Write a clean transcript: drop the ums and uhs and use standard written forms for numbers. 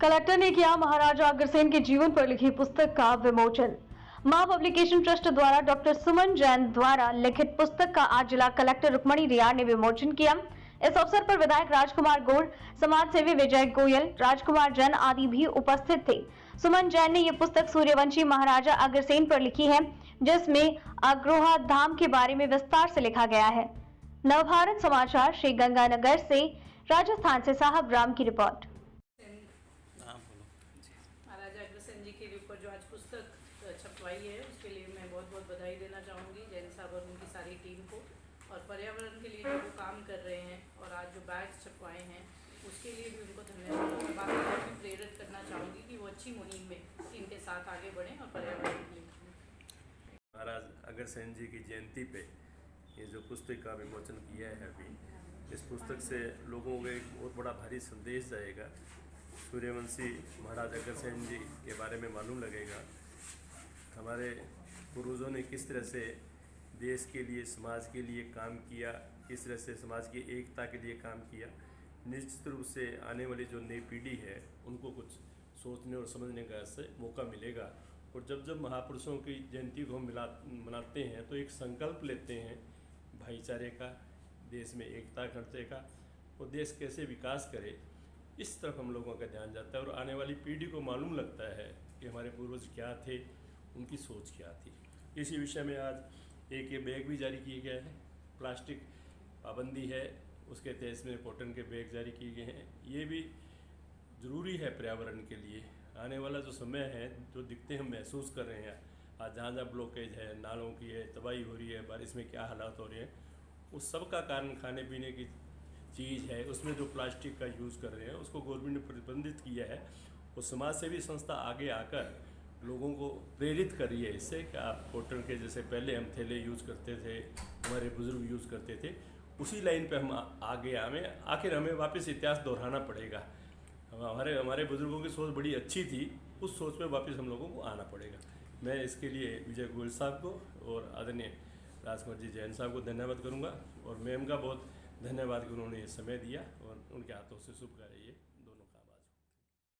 Collector ने किया महाराजा अग्रसेन के जीवन पर लिखी पुस्तक का विमोचन। मां पब्लिकेशन ट्रस्ट द्वारा डॉक्टर सुमन जैन द्वारा लिखित पुस्तक का आज जिला कलेक्टर रुक्मणी रियार ने विमोचन किया। इस अवसर पर विधायक राजकुमार गौड़, समाज सेवी विजय गोयल, राजकुमार जैन आदि भी उपस्थित थे। सुमन जैन ने यह पुस्तक सूर्यवंशी महाराजा अग्रसेन पर लिखी है, जिसमें अग्रोहा धाम के बारे में विस्तार से लिखा गया है। नवभारत समाचार श्री गंगानगर से राजस्थान से साहब राम की रिपोर्ट। महाराजा अग्रसेन जी के ऊपर जो आज पुस्तक छपवाई है उसके लिए मैं बहुत बहुत बधाई देना चाहूँगी जैन साहब और उनकी सारी टीम को, और पर्यावरण के लिए जो वो काम कर रहे हैं और आज जो बैग्स छपवाए हैं उसके लिए भी उनको धन्यवाद। बाकी और भी प्रेरित करना चाहूँगी कि वो अच्छी मुहिम में इनके साथ आगे बढ़ें और पर्यावरण के लिए। महाराज अग्रसेन जी की जयंती पे ये जो पुस्तक का विमोचन किया है अभी, इस पुस्तक से लोगों को एक बहुत बड़ा भारी संदेश जाएगा। सूर्यवंशी महाराज अग्रसेन जी के बारे में मालूम लगेगा, हमारे पूर्वजों ने किस तरह से देश के लिए, समाज के लिए काम किया, किस तरह से समाज की एकता के लिए काम किया। निश्चित रूप से आने वाली जो नई पीढ़ी है उनको कुछ सोचने और समझने का इससे मौका मिलेगा। और जब जब महापुरुषों की जयंती को हम मनाते हैं तो एक संकल्प लेते हैं भाईचारे का, देश में एकता करने का, और देश कैसे विकास करे, इस तरफ हम लोगों का ध्यान जाता है। और आने वाली पीढ़ी को मालूम लगता है कि हमारे पूर्वज क्या थे, उनकी सोच क्या थी। इसी विषय में आज एक ये बैग भी जारी किए गए हैं। प्लास्टिक पाबंदी है, उसके तहत इसमें कॉटन के बैग जारी किए गए हैं। ये भी ज़रूरी है पर्यावरण के लिए। आने वाला जो समय है, जो दिखते हम महसूस कर रहे हैं, आज जहाँ जहाँ ब्लॉकेज है, नालों की है, तबाही हो रही है, बारिश में क्या हालात हो रहे हैं, उस सब का कारण खाने पीने की चीज़ है। उसमें जो प्लास्टिक का यूज़ कर रहे हैं उसको गवर्नमेंट ने प्रतिबंधित किया है। और समाज सेवी संस्था आगे आकर लोगों को प्रेरित कर रही है इससे कि आप कॉटन के, जैसे पहले हम थैले यूज़ करते थे, हमारे बुज़ुर्ग यूज़ करते थे, उसी लाइन पे हम आगे आखिर हमें वापस इतिहास दोहराना पड़ेगा। हमारे बुज़ुर्गों की सोच बड़ी अच्छी थी, उस सोच में वापस हम लोगों को आना पड़ेगा। मैं इसके लिए विजय गोयल साहब को और आदरणीय राजकुमार जी जैन साहब को धन्यवाद करूँगा, और मैम का बहुत धन्यवाद कि उन्होंने ये समय दिया और उनके हाथों से शुभ कार्य ये